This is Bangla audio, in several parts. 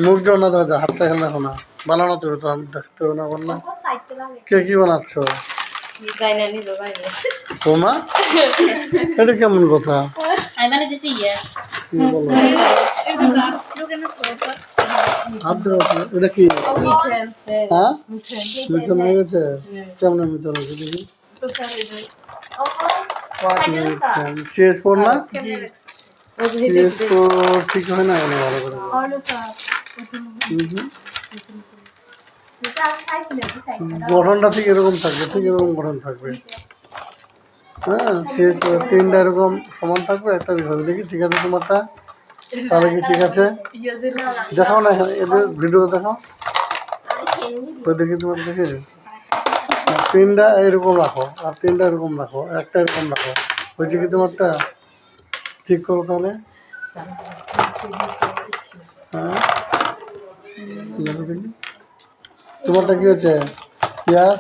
মুখ জোর না দাদা, হাতটা এখানে রাখো না, বানানো তো দেখতে না বললে। কে কি বানাচ্ছ তোমা? এটা কেমন কথা? কি বলো? হাত দেওয়া, এটা কি? হ্যাঁ, মিথন হয়ে গেছে। কেমন মিথন হয়েছে দেখি? CS4 না? CS4 ঠিক হয় না কেন ভালো করে? গঠনটা ঠিক এরকম থাকবে, ঠিক এরকম গঠন থাকবে। হ্যাঁ, CS4 তিনটা এরকম সমান থাকবে, একটা থাকবে। দেখি ঠিক আছে তোমারটা? তাহলে কি ঠিক আছে? দেখাও না এখানে, এদের ভিডিও দেখাও। দেখি তোমার, দেখি তিনটা এরকম রাখো, আর তিনটা এরকম রাখো, একটা এরকম রাখো। হয়েছে কি তোমারটা? ঠিক করো তাহলে। হ্যাঁ, দেখো দেখি তোমারটা কি হয়েছে?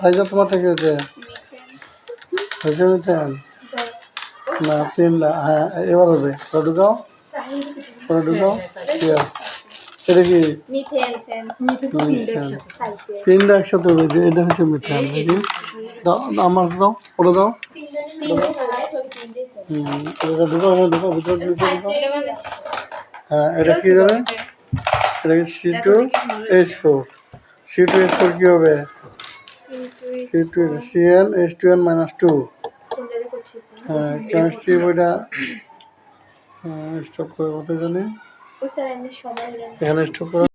ফাইজা তোমারটা কি হয়েছে? হয়েছে মিথেন? না, তিনটা। হ্যাঁ, এবার হবে। ওটা ঢুকাও, ওটা ঢুকাও। ইয়েস, এটা কি? মিথেন। তিনটা একসাথে হবে, যে এটা হচ্ছে মিথেন। দেখি দাও, আমার দাও, ওটা দাও। এটা ঢুকাও, ঢুকাও, ভিতরে ঢুকাও। হ্যাঁ, এটা কি জানে? এটা কি C2H4? C2H4 কি হবে? CnH2n-2। হ্যাঁ, কেমিস্ট্রি বইটা স্টপ করে কথা জানি, এখানে স্টপ করে।